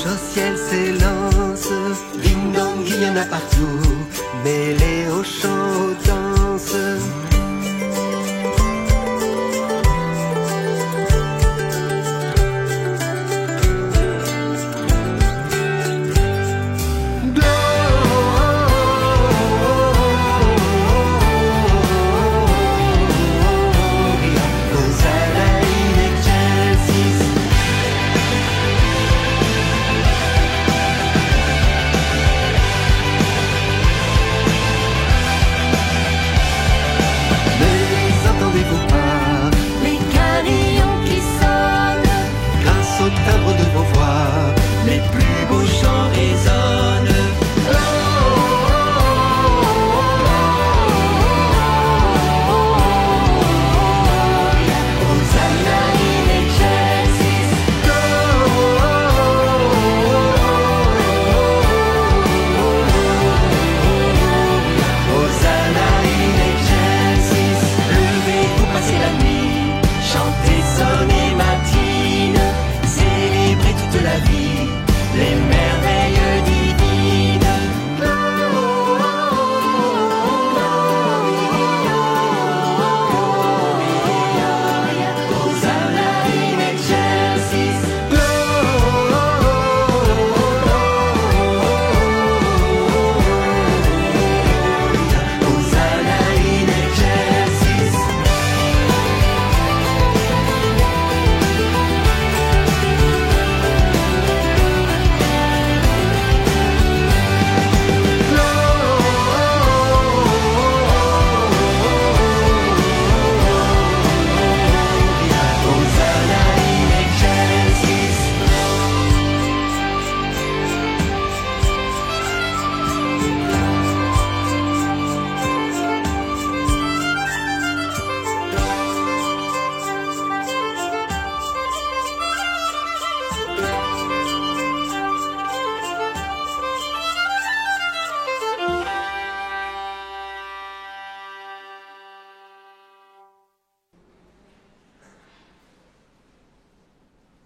anges au ciel s'élancent, ding dong, il y en a partout, mêlés aux chants, aux danses.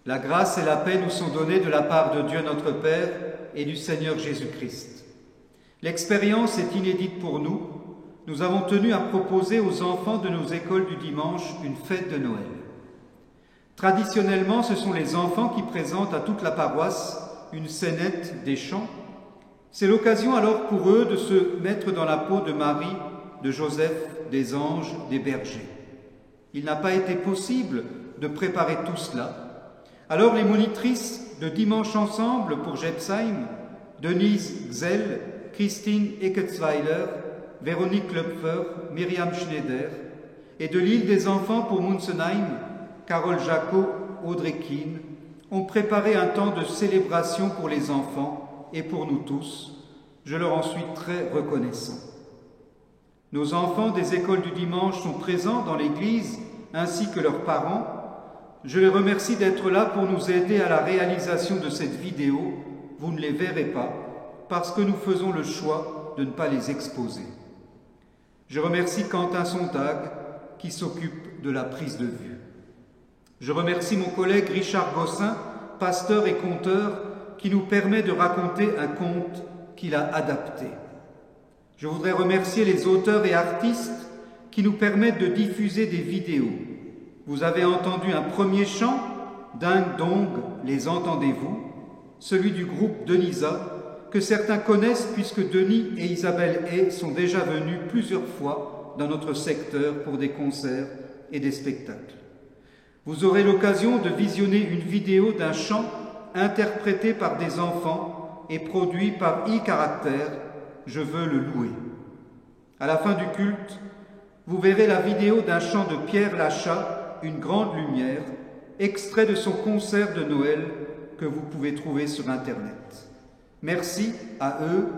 La grâce et la paix nous sont données de la part de Dieu notre Père et du Seigneur Jésus-Christ. L'expérience est inédite pour nous. Nous avons tenu à proposer aux enfants de nos écoles du dimanche une fête de Noël. Traditionnellement, ce sont les enfants qui présentent à toute la paroisse une scénette des chants. C'est l'occasion alors pour eux de se mettre dans la peau de Marie, de Joseph, des anges, des bergers. Il n'a pas été possible de préparer tout cela. Alors les monitrices de Dimanche Ensemble pour Jepsheim, Denise Gzell, Christine Ecketzweiler, Véronique Löpfer, Myriam Schneider, et de l'île des enfants pour Munzenheim, Carole Jacot, Audrey Keane, ont préparé un temps de célébration pour les enfants et pour nous tous. Je leur en suis très reconnaissant. Nos enfants des écoles du dimanche sont présents dans l'église ainsi que leurs parents. Je les remercie d'être là pour nous aider à la réalisation de cette vidéo. Vous ne les verrez pas parce que nous faisons le choix de ne pas les exposer. Je remercie Quentin Sontag qui s'occupe de la prise de vue. Je remercie mon collègue Richard Gossin, pasteur et conteur, qui nous permet de raconter un conte qu'il a adapté. Je voudrais remercier les auteurs et artistes qui nous permettent de diffuser des vidéos. Vous avez entendu un premier chant, Ding Dong, les entendez-vous, celui du groupe Denisa, que certains connaissent puisque Denis et Isabelle Hay sont déjà venus plusieurs fois dans notre secteur pour des concerts et des spectacles. Vous aurez l'occasion de visionner une vidéo d'un chant interprété par des enfants et produit par iCaractère, Je veux le louer. À la fin du culte, vous verrez la vidéo d'un chant de Pierre Lachat, Une grande lumière, extrait de son concert de Noël que vous pouvez trouver sur Internet. Merci à eux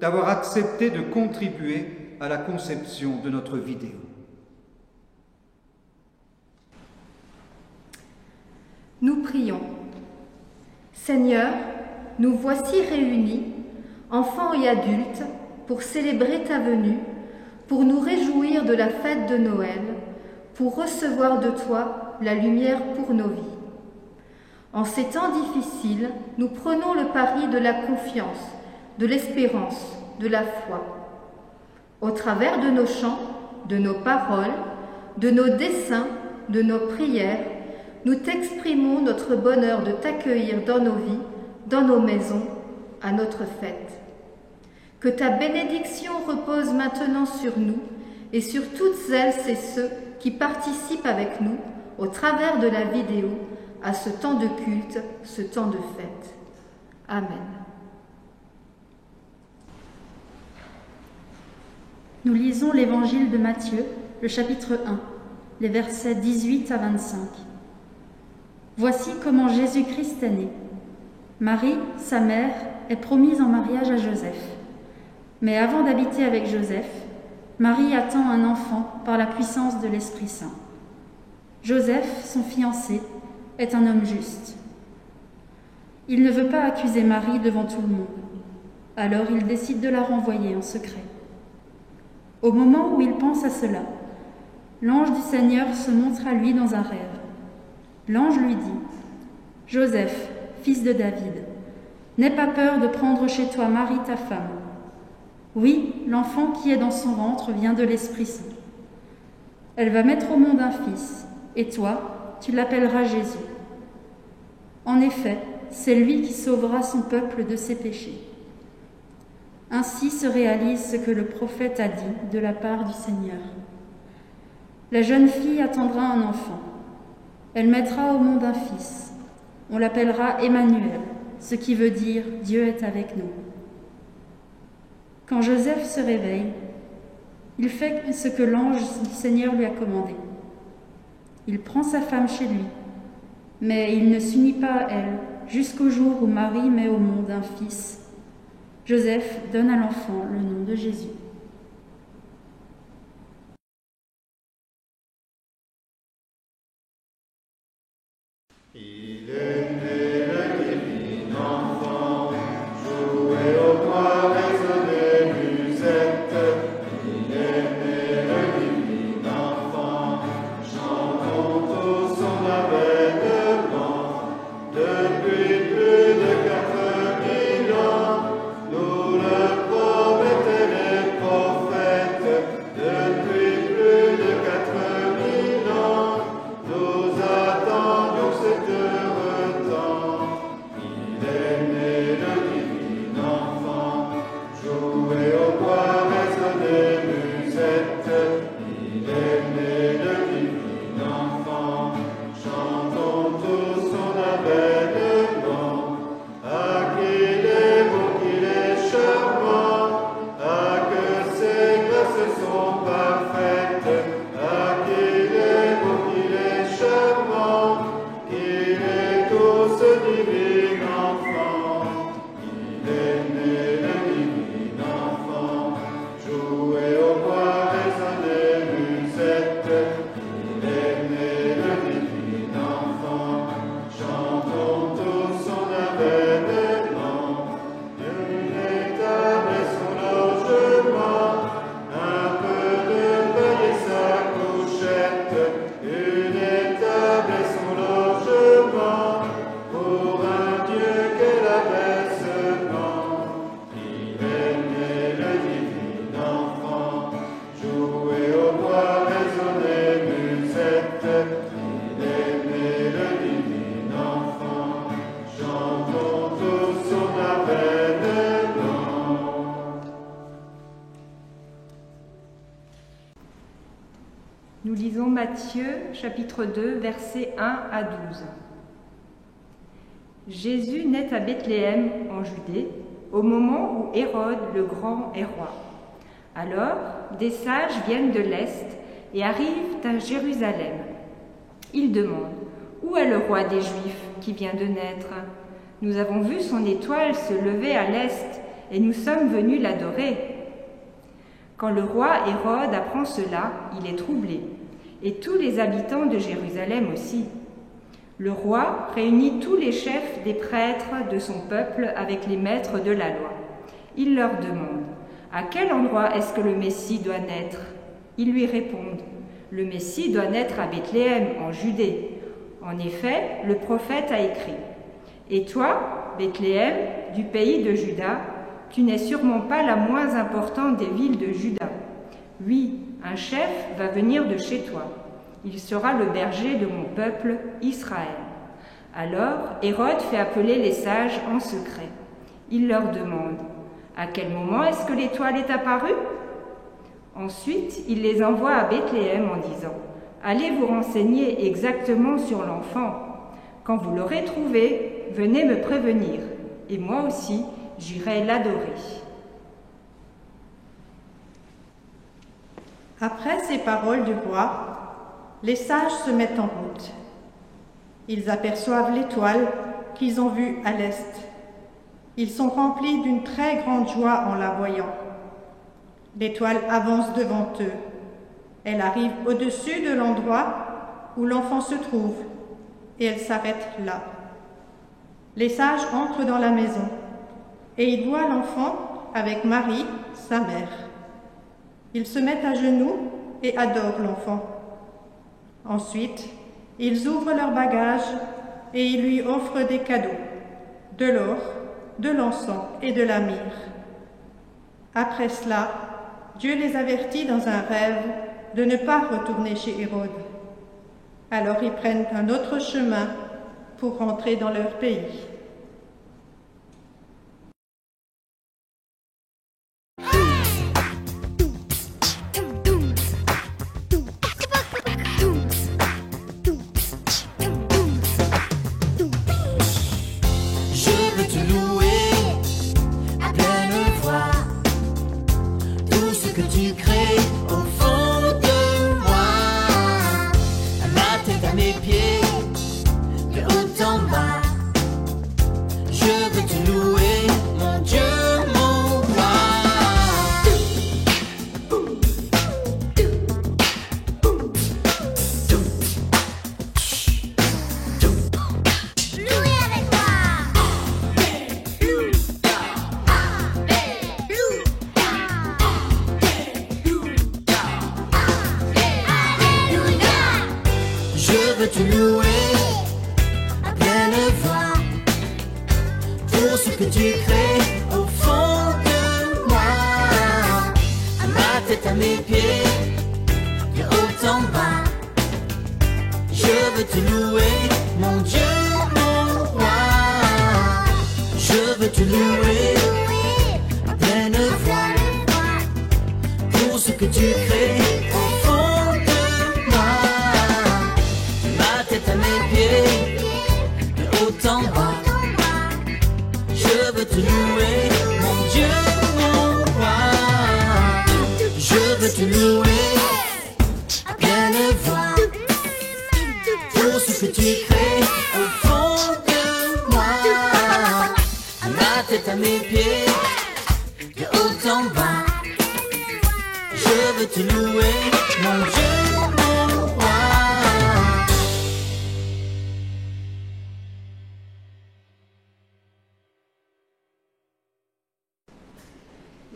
d'avoir accepté de contribuer à la conception de notre vidéo. Nous prions. Seigneur, nous voici réunis, enfants et adultes, pour célébrer ta venue, pour nous réjouir de la fête de Noël, pour recevoir de toi la lumière pour nos vies. En ces temps difficiles, nous prenons le pari de la confiance, de l'espérance, de la foi. Au travers de nos chants, de nos paroles, de nos dessins, de nos prières, nous t'exprimons notre bonheur de t'accueillir dans nos vies, dans nos maisons, à notre fête. Que ta bénédiction repose maintenant sur nous et sur toutes celles et ceux qui participent avec nous, au travers de la vidéo, à ce temps de culte, ce temps de fête. Amen. Nous lisons l'évangile de Matthieu, le chapitre 1, les versets 18 à 25. Voici comment Jésus-Christ est né. Marie, sa mère, est promise en mariage à Joseph. Mais avant d'habiter avec Joseph, Marie attend un enfant par la puissance de l'Esprit Saint. Joseph, son fiancé, est un homme juste. Il ne veut pas accuser Marie devant tout le monde. Alors il décide de la renvoyer en secret. Au moment où il pense à cela, l'ange du Seigneur se montre à lui dans un rêve. L'ange lui dit : « Joseph, fils de David, n'aie pas peur de prendre chez toi Marie ta femme. Oui, l'enfant qui est dans son ventre vient de l'Esprit Saint. Elle va mettre au monde un fils, et toi, tu l'appelleras Jésus. En effet, c'est lui qui sauvera son peuple de ses péchés. » Ainsi se réalise ce que le prophète a dit de la part du Seigneur. La jeune fille attendra un enfant. Elle mettra au monde un fils. On l'appellera Emmanuel, ce qui veut dire « Dieu est avec nous ». Quand Joseph se réveille, il fait ce que l'ange du Seigneur lui a commandé. Il prend sa femme chez lui, mais il ne s'unit pas à elle jusqu'au jour où Marie met au monde un fils. Joseph donne à l'enfant le nom de Jésus. Il est né le divin enfant, joué au bois, résonné musette. Il est né le divin enfant, chantons tous son avènement. Depuis plus de 4000 ans, nous le promettaient les prophètes. Depuis plus de 4000 ans, nous attendions cet heureux temps. Il est né le divin enfant, joué au bois, résonné musette. Il est né le divin enfant, chantons tous son avènement. Ah, qu'il est beau, qu'il est charmant, ah, que ses grâces sont parfaites. Ah, qu'il est beau, qu'il est charmant, qu'il est tout ce divin enfant. Il est né le divin enfant, joué au bois, résonné musette. Il est né le divin enfant, chantons tous son avènement. Une étable et son logement, un peu de paille et sa couchette. Une étable et son logement, pour un Dieu qu'elle abaissement. Il est né le divin enfant, joué au bois, résonné musette. Il est né le divin enfant, chantons tous son avènement. Nous lisons Matthieu, chapitre 2, versets 1 à 12. Jésus naît à Bethléem, en Judée, au moment où Hérode le Grand est roi. Alors, des sages viennent de l'Est et arrivent à Jérusalem. Ils demandent : « Où est le roi des Juifs qui vient de naître ? Nous avons vu son étoile se lever à l'Est et nous sommes venus l'adorer. » Quand le roi Hérode apprend cela, il est troublé, et tous les habitants de Jérusalem aussi. Le roi réunit tous les chefs des prêtres de son peuple avec les maîtres de la loi. Il leur demande : « À quel endroit est-ce que le Messie doit naître ?» Ils lui répondent : « Le Messie doit naître à Bethléem, en Judée, En effet, le prophète a écrit « Et toi, Bethléem, du pays de Juda, tu n'es sûrement pas la moins importante des villes de Juda. Oui, un chef va venir de chez toi. Il sera le berger de mon peuple, Israël. » Alors Hérode fait appeler les sages en secret. Il leur demande « À quel moment est-ce que l'étoile est apparue ?» Ensuite, il les envoie à Bethléem en disant « Allez vous renseigner exactement sur l'enfant. Quand vous l'aurez trouvé, venez me prévenir, et moi aussi, j'irai l'adorer. » Après ces paroles du roi, les sages se mettent en route. Ils aperçoivent l'étoile qu'ils ont vue à l'est. Ils sont remplis d'une très grande joie en la voyant. L'étoile avance devant eux. Elle arrive au-dessus de l'endroit où l'enfant se trouve et elle s'arrête là. Les sages entrent dans la maison et ils voient l'enfant avec Marie, sa mère. Ils se mettent à genoux et adorent l'enfant. Ensuite, ils ouvrent leurs bagages et ils lui offrent des cadeaux, de l'or, de l'encens et de la myrrhe. Après cela, Dieu les avertit dans un rêve de ne pas retourner chez Hérode. Alors ils prennent un autre chemin pour rentrer dans leur pays.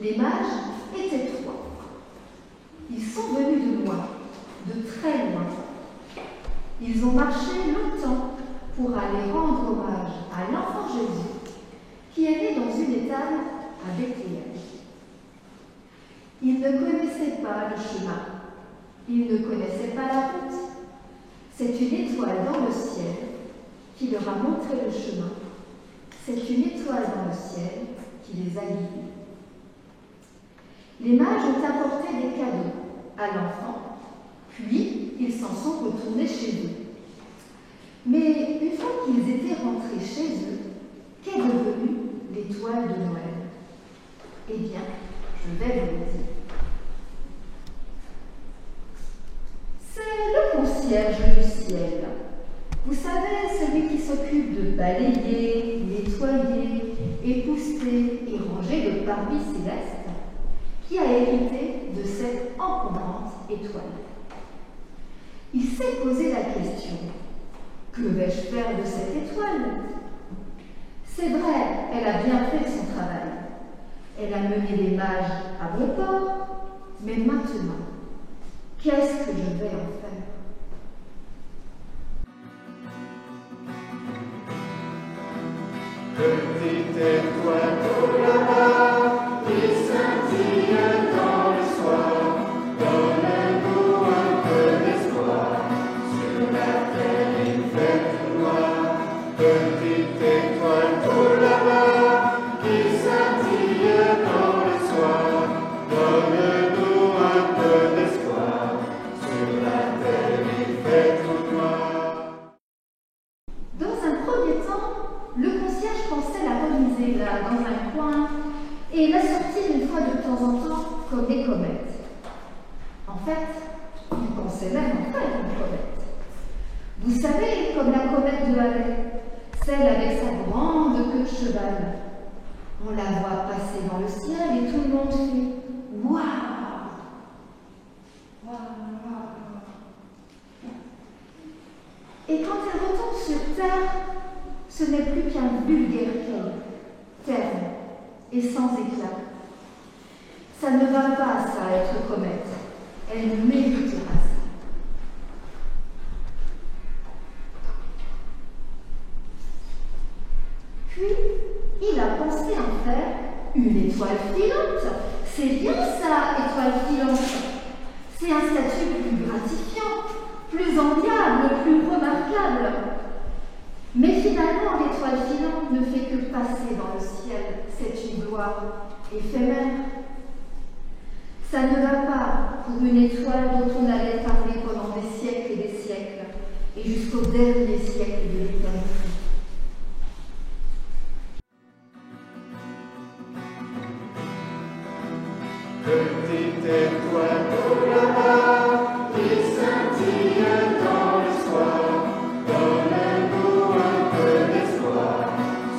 Les mages étaient trois. Ils sont venus de loin, de très loin. Ils ont marché longtemps pour aller rendre hommage à l'enfant Jésus qui est né dans une étable à Bethléem. Ils ne connaissaient pas le chemin, ils ne connaissaient pas la route. C'est une étoile dans le ciel qui leur a montré le chemin. C'est une étoile dans le ciel qui les a guidés. Les mages ont apporté des cadeaux à l'enfant, puis ils s'en sont retournés chez eux. Mais une fois qu'ils étaient rentrés chez eux, qu'est devenue l'étoile de Noël? Eh bien, je vais vous le dire. C'est le concierge du ciel. Vous savez, celui qui s'occupe de balayer, nettoyer, épousseter et ranger le parvis céleste, qui a hérité de cette encombrante étoile. Il s'est posé la question, que vais-je faire de cette étoile? C'est vrai, elle a bien fait son travail. Elle a mené les mages à bon port, mais maintenant, qu'est-ce que je vais en faire? pensait même en faire une comète. Vous savez, comme la comète de Halley, celle avec sa grande queue cheval. On la voit passer dans le ciel et tout le monde fait « Waouh !» Et quand elle retombe sur Terre, ce n'est plus qu'un vulgaire caillou, terne et sans éclat. Ça ne va pas, ça, être comète. Elle méritera ça. Puis, il a pensé en faire une étoile filante. C'est bien ça, étoile filante. C'est un statut plus gratifiant, plus enviable, plus remarquable. Mais finalement, l'étoile filante ne fait que passer dans le ciel. C'est une gloire éphémère. Ça ne va pas pour une étoile dont on allait parler pendant des siècles et des siècles, et jusqu'au dernier siècle de l'éternité. Petite étoile au là-bas, qui scintille dans le soir, donne-nous un peu d'espoir.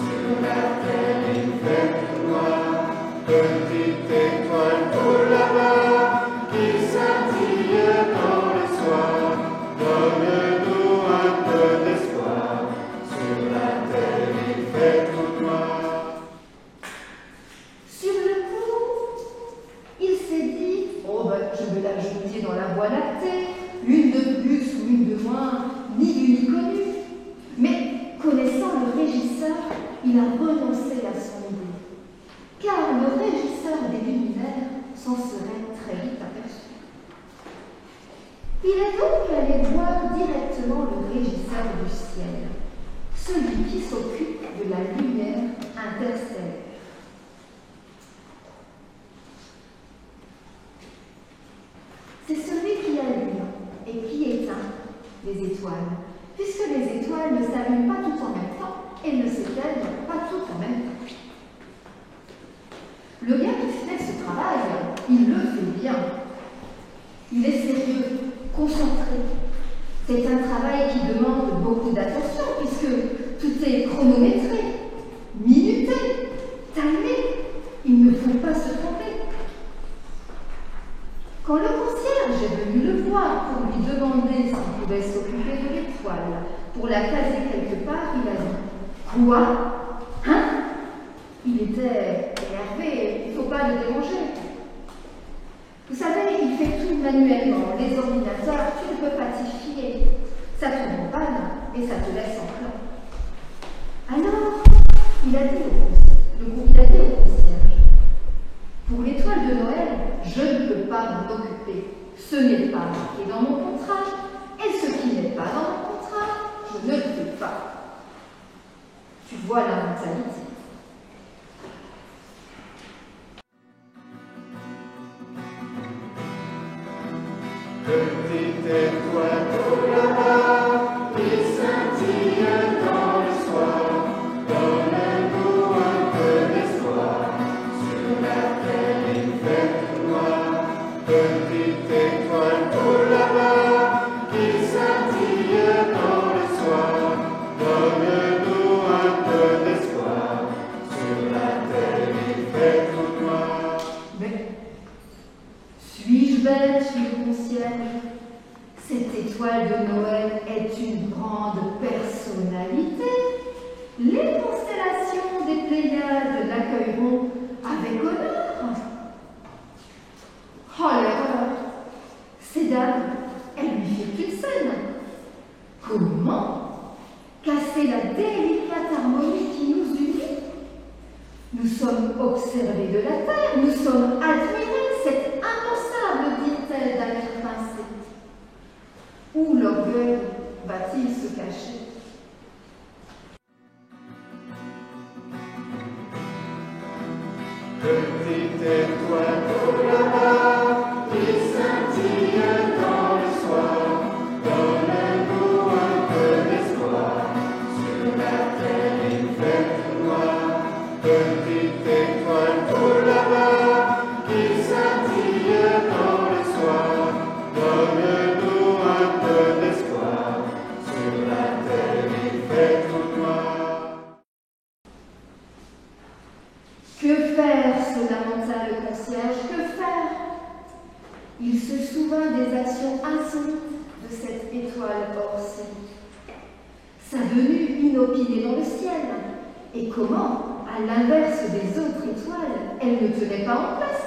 Sur la terre, il fait tout noir. Petite étoile au là-bas, qui scintille dans le soir, donne-nous un peu d'espoir. Sur la terre, il fait tout noir. Sur le coup, il s'est dit « Oh, je vais l'ajouter dans la Voie lactée, une de plus ou une de moins, ni vue ni connue. » Mais connaissant le régisseur, il a renoncé à son idée. Car le régisseur des luminaires s'en serait très vite aperçu. Il est donc allé voir directement le régisseur du ciel, celui qui s'occupe de la lumière interstellaire. C'est celui qui allume et qui éteint les étoiles, puisque les étoiles ne s'allument pas tout en même temps et ne s'éteignent pas tout en même temps. Le gars qui fait ce travail, il le fait bien. Il est sérieux, concentré. C'est un travail qui demande beaucoup d'attention, puisque tout est chronométré, minuté, timé. Il ne faut pas se tromper. Quand le concierge est venu le voir pour lui demander s'il pouvait s'occuper de l'étoile, pour la caser quelque part, il a dit « Quoi ? Hein ?» Il était énervé, il ne faut pas le déranger. Vous savez, il fait tout manuellement. Les ordinateurs, tu ne peux pas t'y fier. Ça tombe en panne et ça te laisse en plan. Alors, il a dit au concierge, pour l'étoile de Noël, je ne peux pas m'en occuper. Ce n'est pas marqué dans mon contrat, et ce qui n'est pas dans mon contrat, je ne le fais pas. Tu vois la mentalité. Petite étoile au là-bas, qui scintille dans le soir, donne-nous un peu d'espoir. Sur la terre, il fait tout noir. Petite étoile au là-bas, qui scintille dans le soir, donne-nous un peu d'espoir. Sur la terre, il fait tout noir. Mais suis-je bête, fit le concierge? Cette étoile de Noël est une grande personnalité. Les constellations des Pléiades l'accueilleront avec honneur. Oh l'erreur! Ces dames, elles lui firent une scène. Comment casser la délicate harmonie qui nous unit? Nous sommes observés de la terre, nous sommes admirés, c'est impensable, dit-elle d'un air pincé. Où l'orgueil va-t-il se cacher? Petite étoile au là-bas, qui scintille dans le soir, donne-nous un peu d'espoir. Sur la terre, il fait tout noir. Petite étoile au là-bas, qui scintille dans le soir, donne-nous souviens des actions insolites de cette étoile hors série. Sa venue inopinée dans le ciel. Et comment, à l'inverse des autres étoiles, elle ne tenait pas en place,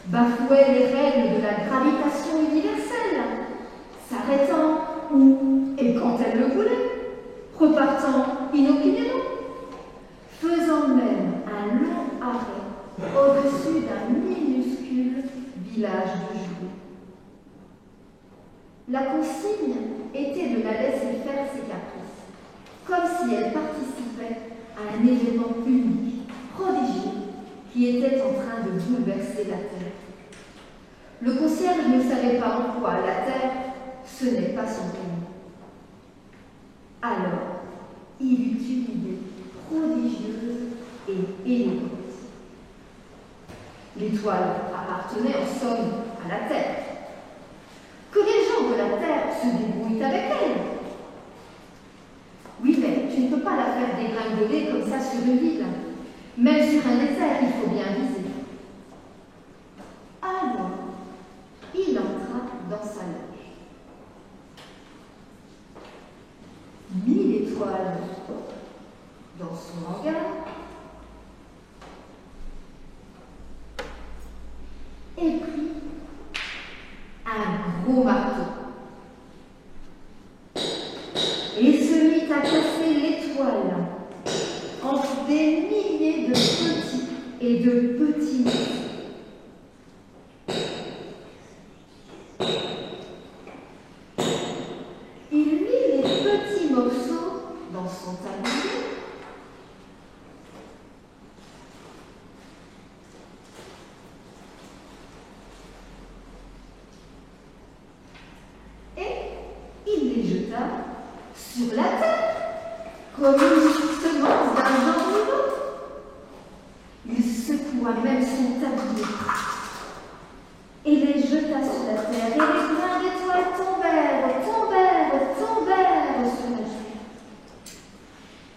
bafouait les règles de la gravitation universelle, s'arrêtant où et quand elle le voulait, repartant inopinément, faisant même un long arrêt au-dessus d'un minuscule village de Jouy. La consigne était de la laisser faire ses caprices, comme si elle participait à un événement unique, prodigieux, qui était en train de bouleverser la Terre. Le concierge ne savait pas en quoi la Terre, ce n'est pas son pays. Alors, il eut une idée prodigieuse et élégante. L'étoile appartenait en somme à la Terre. Que les gens de la Terre se débrouillent avec elle. Oui, mais tu ne peux pas la faire dégringoler comme ça sur une ville. Même sur un désert, il faut bien viser. Alors, il entra dans sa loge. 1000 étoiles dans son hangar. Et prit un gros marteau. Et se mit à casser l'étoile entre des milliers de petits et de petits morceaux. Il mit les petits morceaux dans son tablier et il les jeta sur la terre, comme une semence d'un genre ou l'autre. Il secoua même son tablier et les jeta sur la terre, et les grains d'étoiles tombèrent sur la terre.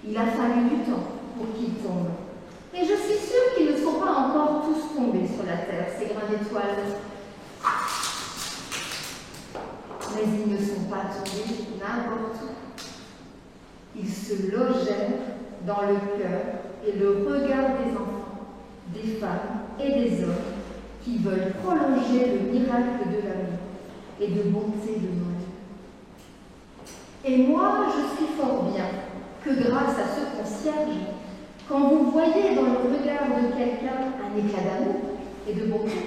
Il a fallu du temps pour qu'ils tombent, et je suis sûre qu'ils ne sont pas encore tous tombés sur la terre, ces grains d'étoiles. Mais ils ne sont pas tombés n'importe où. Ils se logèrent dans le cœur et le regard des enfants, des femmes et des hommes qui veulent prolonger le miracle de l'amour et de bonté de Noël. Et moi, je suis fort bien que grâce à ce concierge, quand vous voyez dans le regard de quelqu'un un éclat d'amour et de bonté,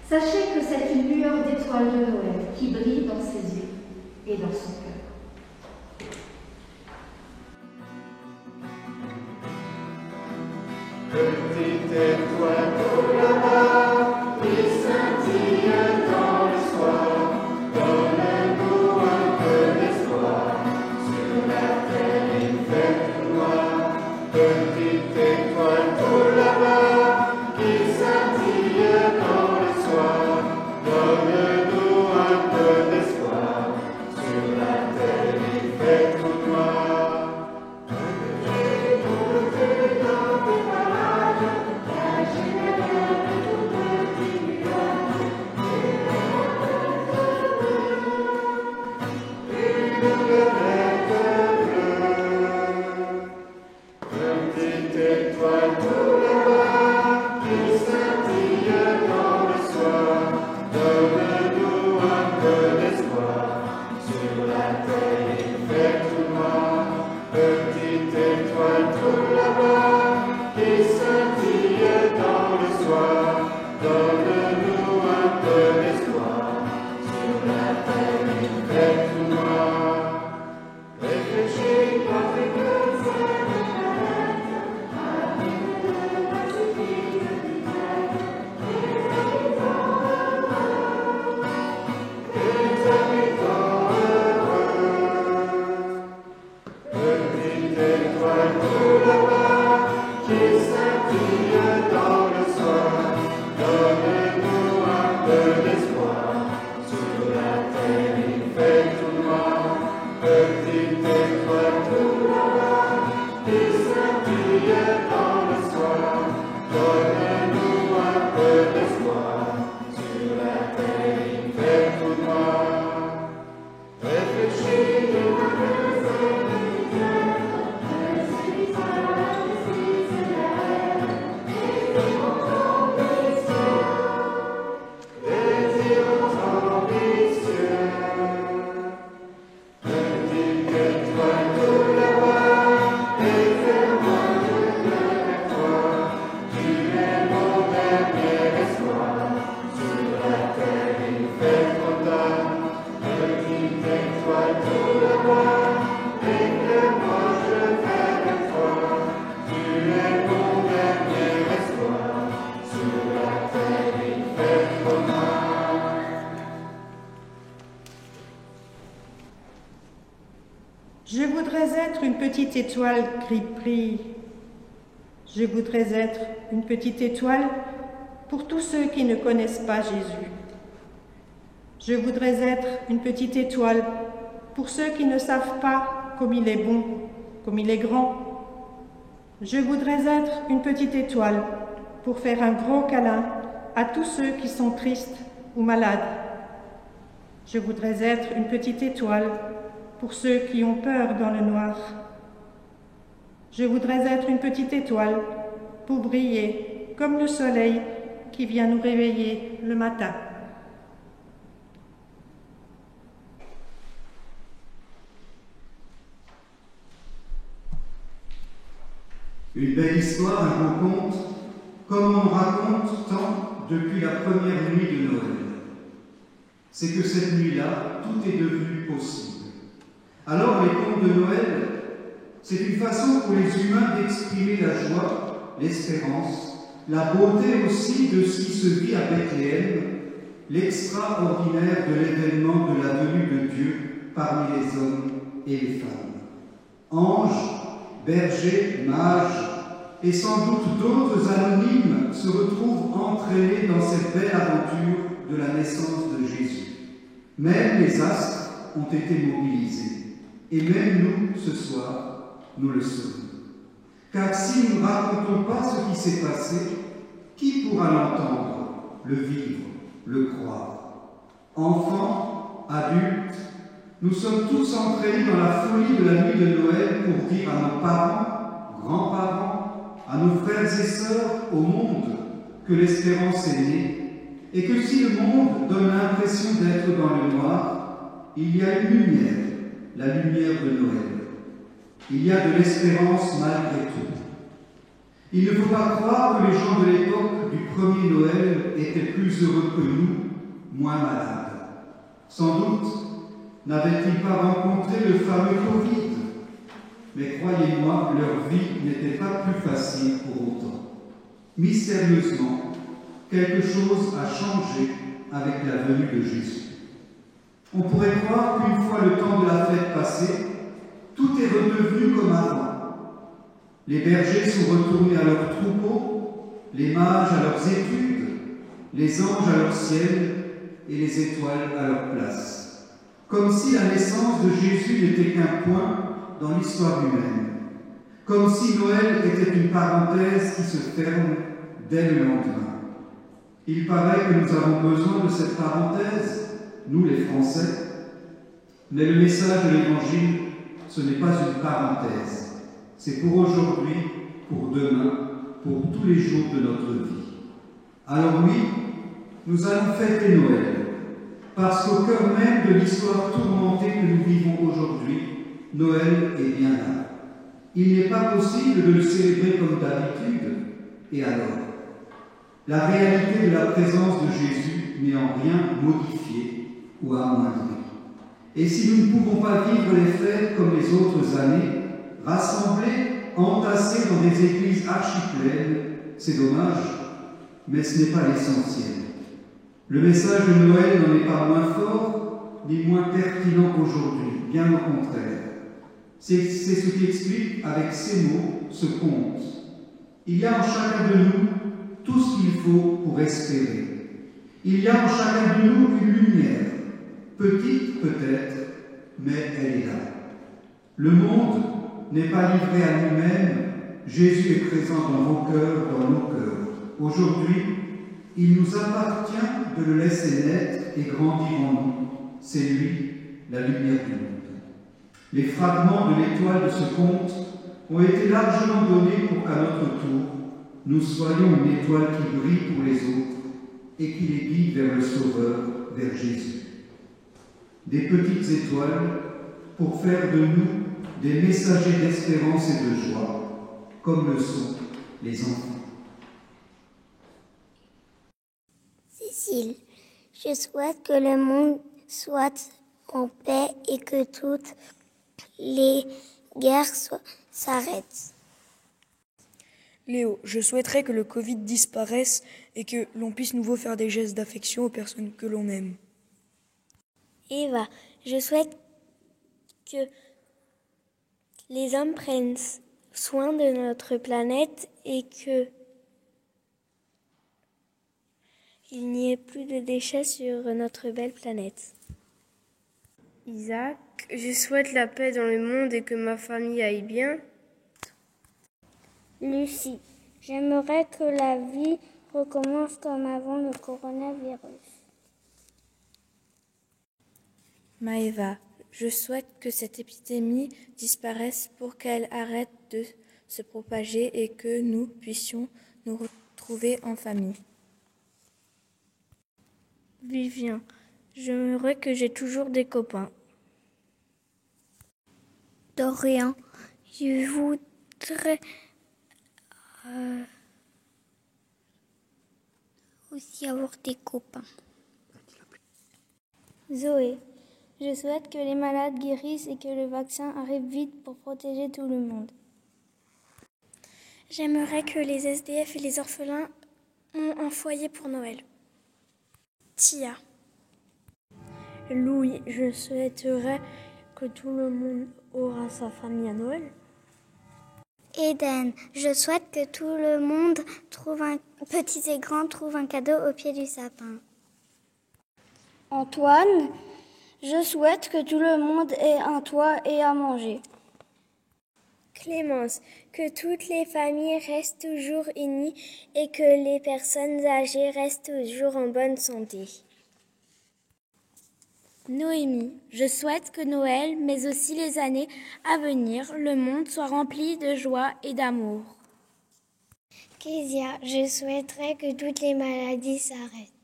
sachez que c'est une lueur d'étoile de Noël qui brille dans ses yeux et dans son cœur. Petite étoile au là-bas, qui scintille dans le soir, donne-nous un peu d'espoir, sur la terre une fête noire. Petite étoile au là-bas, qui scintille dans le soir, donne-nous un peu d'espoir, sur la terre. Je voudrais être une petite étoile gris-gris. Je voudrais être une petite étoile pour tous ceux qui ne connaissent pas Jésus. Je voudrais être une petite étoile pour ceux qui ne savent pas comme il est bon, comme il est grand. Je voudrais être une petite étoile pour faire un gros câlin à tous ceux qui sont tristes ou malades. Je voudrais être une petite étoile pour ceux qui ont peur dans le noir. Je voudrais être une petite étoile pour briller comme le soleil qui vient nous réveiller le matin. Une belle histoire, un beau conte, comme on raconte tant depuis la première nuit de Noël. C'est que cette nuit-là, tout est devenu possible. Alors les contes de Noël, c'est une façon pour les humains d'exprimer la joie, l'espérance, la beauté aussi de ce qui se vit à Bethléem, l'extraordinaire de l'événement de la venue de Dieu parmi les hommes et les femmes. Anges, bergers, mages et sans doute d'autres anonymes se retrouvent entraînés dans cette belle aventure de la naissance de Jésus. Même les astres ont été mobilisés. Et même nous, ce soir, nous le serons. Car si nous ne racontons pas ce qui s'est passé, qui pourra l'entendre, le vivre, le croire? Enfants, adultes, nous sommes tous entraînés dans la folie de la nuit de Noël pour dire à nos parents, grands-parents, à nos frères et sœurs, au monde, que l'espérance est née, et que si le monde donne l'impression d'être dans le noir, il y a une lumière, la lumière de Noël. Il y a de l'espérance malgré tout. Il ne faut pas croire que les gens de l'époque du premier Noël étaient plus heureux que nous, moins malades. Sans doute n'avaient-ils pas rencontré le fameux Covid, mais croyez-moi, leur vie n'était pas plus facile pour autant. Mystérieusement, quelque chose a changé avec la venue de Jésus. On pourrait croire qu'une fois le temps de la fête passé, tout est redevenu comme avant. Les bergers sont retournés à leurs troupeaux, les mages à leurs études, les anges à leur ciel et les étoiles à leur place. Comme si la naissance de Jésus n'était qu'un point dans l'histoire humaine. Comme si Noël était une parenthèse qui se ferme dès le lendemain. Il paraît que nous avons besoin de cette parenthèse, nous les Français, mais le message de l'Évangile, ce n'est pas une parenthèse. C'est pour aujourd'hui, pour demain, pour tous les jours de notre vie. Alors oui, nous allons fêter Noël, parce qu'au cœur même de l'histoire tourmentée que nous vivons aujourd'hui, Noël est bien là. Il n'est pas possible de le célébrer comme d'habitude, et alors? La réalité de la présence de Jésus n'est en rien modifiée ou amoindrie. Et si nous ne pouvons pas vivre les fêtes comme les autres années, rassemblés, entassés dans des églises archipleines, c'est dommage, mais ce n'est pas l'essentiel. Le message de Noël n'en est pas moins fort, ni moins pertinent qu'aujourd'hui, bien au contraire. C'est ce qui explique avec ces mots ce conte. Il y a en chacun de nous tout ce qu'il faut pour espérer. Il y a en chacun de nous une lumière, petite peut-être, mais elle est là. Le monde n'est pas livré à lui-même, Jésus est présent dans vos cœurs, dans nos cœurs. Aujourd'hui, il nous appartient de le laisser naître et grandir en nous. C'est lui, la lumière du monde. Les fragments de l'étoile de ce conte ont été largement donnés pour qu'à notre tour, nous soyons une étoile qui brille pour les autres et qui les guide vers le Sauveur, vers Jésus. Des petites étoiles pour faire de nous des messagers d'espérance et de joie, comme le sont les enfants. Cécile, je souhaite que le monde soit en paix et que toutes les guerres s'arrêtent. Léo, je souhaiterais que le Covid disparaisse et que l'on puisse nouveau faire des gestes d'affection aux personnes que l'on aime. Eva, je souhaite que les hommes prennent soin de notre planète et que il n'y ait plus de déchets sur notre belle planète. Isaac, je souhaite la paix dans le monde et que ma famille aille bien. Lucie, j'aimerais que la vie recommence comme avant le coronavirus. Maëva, je souhaite que cette épidémie disparaisse pour qu'elle arrête de se propager et que nous puissions nous retrouver en famille. Vivien, j'aimerais que j'ai toujours des copains. Dorian, je voudrais aussi avoir des copains. Zoé, je souhaite que les malades guérissent et que le vaccin arrive vite pour protéger tout le monde. J'aimerais que les SDF et les orphelins aient un foyer pour Noël. Tia. Louis, je souhaiterais que tout le monde aura sa famille à Noël. Eden, je souhaite que tout le monde petits et grands, trouve un cadeau au pied du sapin. Antoine, je souhaite que tout le monde ait un toit et à manger. Clémence, que toutes les familles restent toujours unies et que les personnes âgées restent toujours en bonne santé. Noémie, je souhaite que Noël, mais aussi les années à venir, le monde soit rempli de joie et d'amour. Kézia, je souhaiterais que toutes les maladies s'arrêtent.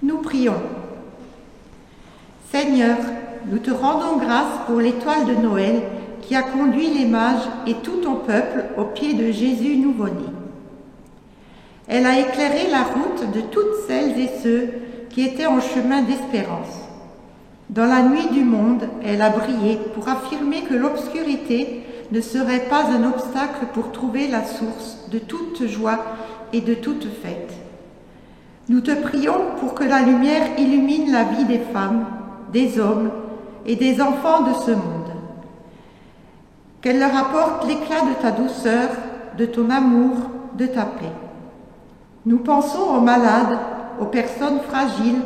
Nous prions. Seigneur, nous te rendons grâce pour l'étoile de Noël qui a conduit les mages et tout ton peuple au pied de Jésus nouveau-né. Elle a éclairé la route de toutes celles et ceux qui étaient en chemin d'espérance. Dans la nuit du monde, elle a brillé pour affirmer que l'obscurité ne serait pas un obstacle pour trouver la source de toute joie et de toute fête. Nous te prions pour que la lumière illumine la vie des femmes, des hommes et des enfants de ce monde. Qu'elle leur apporte l'éclat de ta douceur, de ton amour, de ta paix. Nous pensons aux malades, aux personnes fragiles,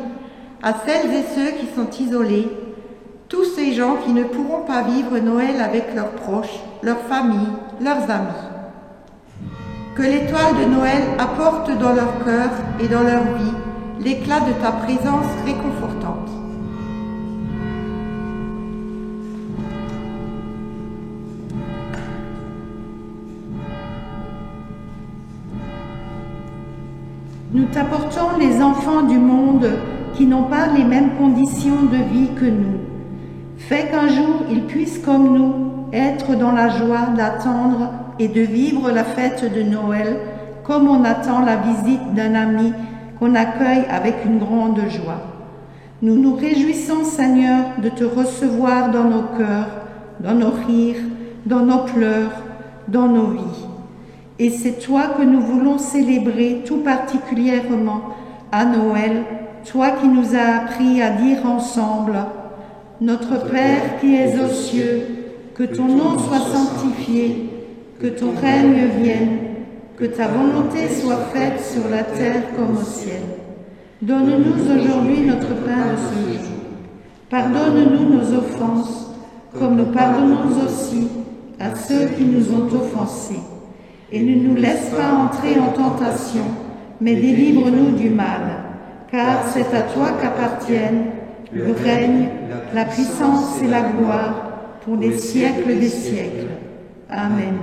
à celles et ceux qui sont isolés, tous ces gens qui ne pourront pas vivre Noël avec leurs proches, leurs familles, leurs amis. Que l'étoile de Noël apporte dans leur cœur et dans leur vie l'éclat de ta présence réconfortante. Nous t'apportons les enfants du monde qui n'ont pas les mêmes conditions de vie que nous. Fais qu'un jour ils puissent comme nous être dans la joie d'attendre et de vivre la fête de Noël comme on attend la visite d'un ami qu'on accueille avec une grande joie. Nous nous réjouissons, Seigneur, de te recevoir dans nos cœurs, dans nos rires, dans nos pleurs, dans nos vies. Et c'est toi que nous voulons célébrer tout particulièrement à Noël, toi qui nous as appris à dire ensemble « Notre Père qui es aux cieux, que ton nom soit sanctifié, que ton règne vienne, Que ta volonté soit faite sur la terre comme au ciel. Donne-nous aujourd'hui notre pain de ce jour. Pardonne-nous nos offenses, comme nous pardonnons aussi à ceux qui nous ont offensés. Et ne nous laisse pas entrer en tentation, mais délivre-nous du mal. Car c'est à toi qu'appartiennent le règne, la puissance et la gloire pour les siècles des siècles. Amen.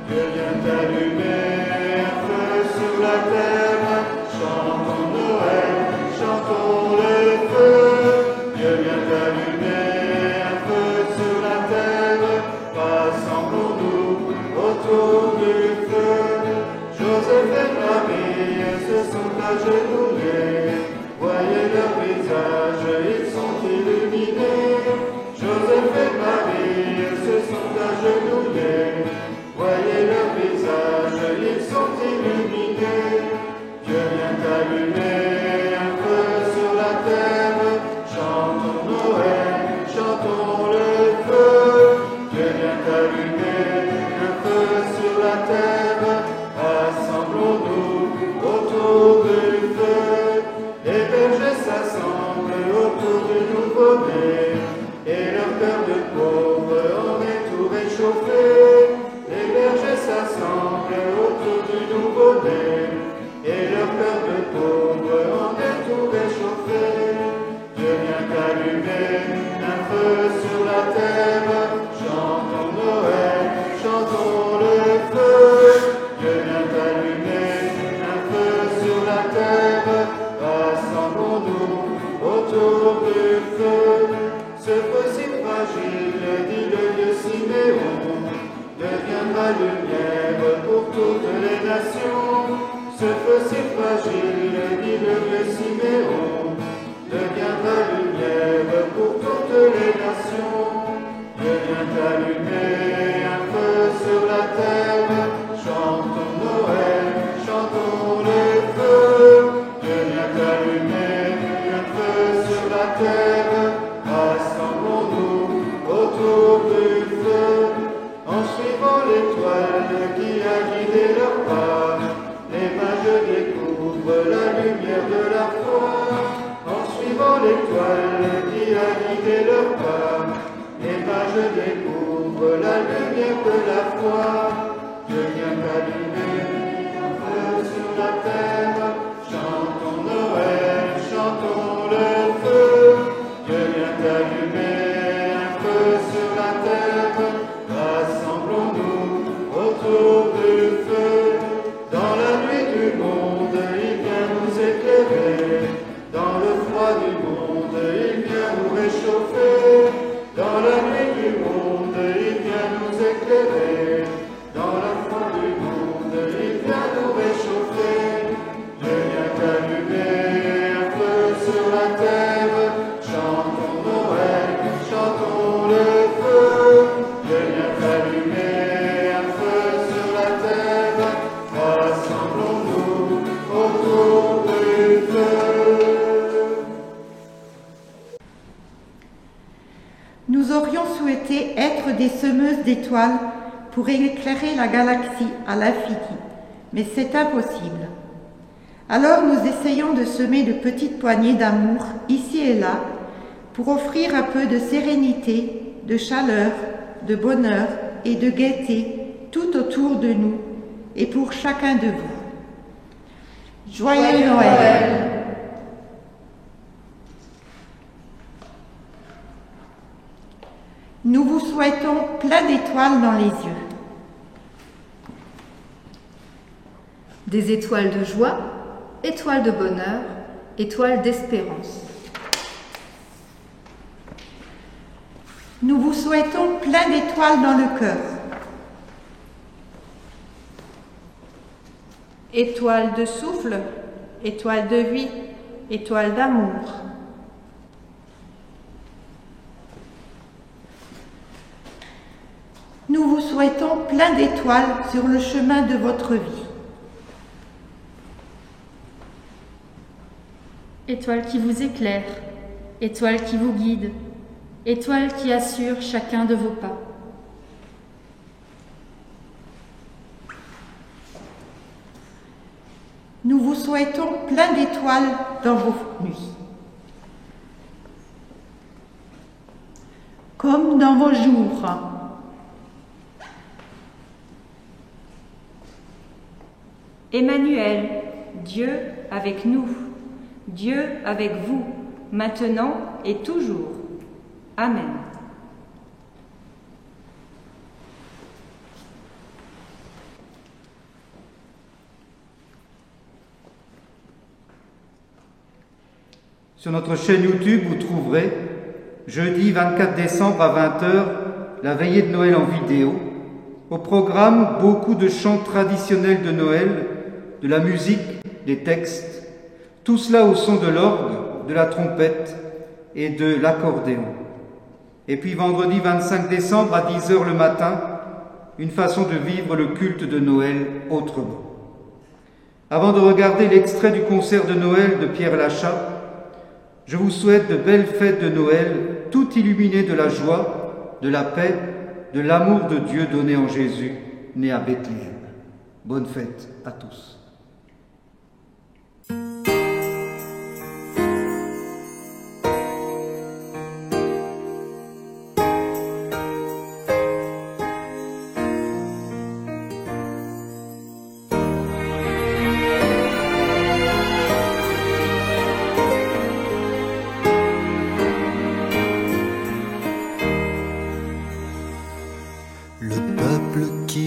Dieu vient d'allumer un feu sur la terre, chantons Noël, chantons le feu. Dieu vient d'allumer un feu sur la terre, rassemblons-nous autour du feu. Joseph et Marie se sont agenouillés, voyez leurs visages, ils sont illuminés. Joseph et Marie se sont agenouillés, voyez leurs visages, ils sont illuminés. Dieu vient d'allumer un feu sur la terre, chantons Noël, chantons le feu. Dieu vient d'allumer un feu sur la terre, rassemblons-nous autour du feu. Les bergers s'assemblent autour du nouveau-né, et leur cœur de pauvre en est tout réchauffé. Les bergers s'assemblent autour du nouveau-né, et leur cœur de pauvre en est tout réchauffé. Dieu vient d'allumer un feu sur la terre, chantons Noël, chantons le feu. Dieu vient d'allumer un feu sur la terre, rassemblons-nous autour du feu. Ce feu si fragile, dit le vieux Siméon, deviendra lumière pour toutes les nations. Ce feu si fragile, dit le vieux Siméon, deviendra lumière pour toutes les nations. Dieu vient d'allumer un feu sur la terre, chantons Noël, chantons le feu. Dieu vient d'allumer un feu sur la terre, rassemblons-nous autour du feu. En suivant l'étoile qui a guidé leur pas, les mages découvrent la lumière de la foi. En suivant l'étoile qui a guidé leur pas, les mages découvrent la lumière de la foi. Dieu vient d'allumer un feu sur la terre, chantons Noël, chantons le feu. Dieu vient d'allumer un feu sur la terre, rassemblons-nous autour du feu. Dans la nuit du monde, il vient nous éclairer. Dans le froid du monde, il vient nous réchauffer. Dans la nuit du monde, il vient nous éclairer. Dans le froid du monde, il vient nous réchauffer. Dieu vient d'allumer un feu sur la terre, chantons Noël, chantons le feu. Dieu vient d'allumer un feu sur la terre, rassemblons-nous autour du feu. Nous aurions souhaité être des semeuses d'étoiles pour éclairer la galaxie à l'infini, mais c'est impossible. Alors nous essayons de semer de petites poignées d'amour ici et là pour offrir un peu de sérénité, de chaleur, de bonheur et de gaieté tout autour de nous et pour chacun de vous. Joyeux Noël! Nous vous souhaitons plein d'étoiles dans les yeux. Des étoiles de joie, étoiles de bonheur, étoiles d'espérance. Nous vous souhaitons plein d'étoiles dans le cœur. Étoile de souffle, étoile de vie, étoile d'amour. souhaitons plein d'étoiles sur le chemin de votre vie. Étoile qui vous éclaire, étoile qui vous guide, étoile qui assure chacun de vos pas. Nous vous souhaitons plein d'étoiles dans vos nuits. Comme dans vos jours. Emmanuel, Dieu avec nous, Dieu avec vous, maintenant et toujours. Amen. Sur notre chaîne YouTube, vous trouverez, jeudi 24 décembre à 20h, la veillée de Noël en vidéo. Au programme, beaucoup de chants traditionnels de Noël, de la musique, des textes, tout cela au son de l'orgue, de la trompette et de l'accordéon. Et puis vendredi 25 décembre à 10h le matin, une façon de vivre le culte de Noël autrement. Avant de regarder l'extrait du concert de Noël de Pierre Lachat, je vous souhaite de belles fêtes de Noël, toutes illuminées de la joie, de la paix, de l'amour de Dieu donné en Jésus, né à Bethléem. Bonne fête à tous.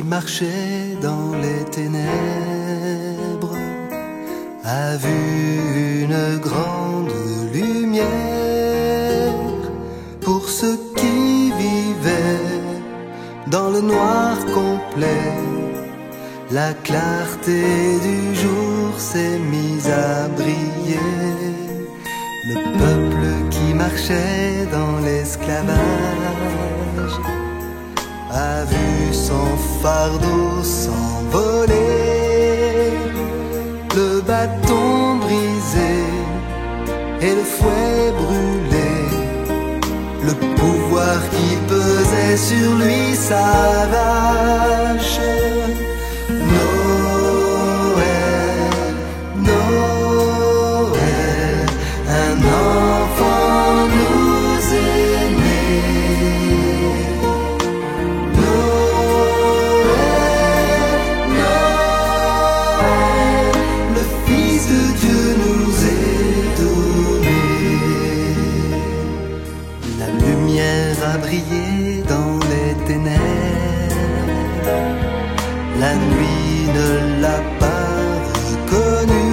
Marchait dans les ténèbres, a vu une grande lumière. Pour ceux qui vivaient dans le noir complet, la clarté du jour s'est mise à briller. Le peuple qui marchait dans l'esclavage a vu son fardeau s'envoler, le bâton brisé et le fouet brûlé, le pouvoir qui pesait sur lui s'arrache. Noël, Noël, un enfant nous est né. A brillé dans les ténèbres, la nuit ne l'a pas reconnu,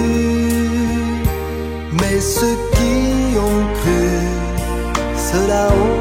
mais ceux qui ont cru, ceux-là ont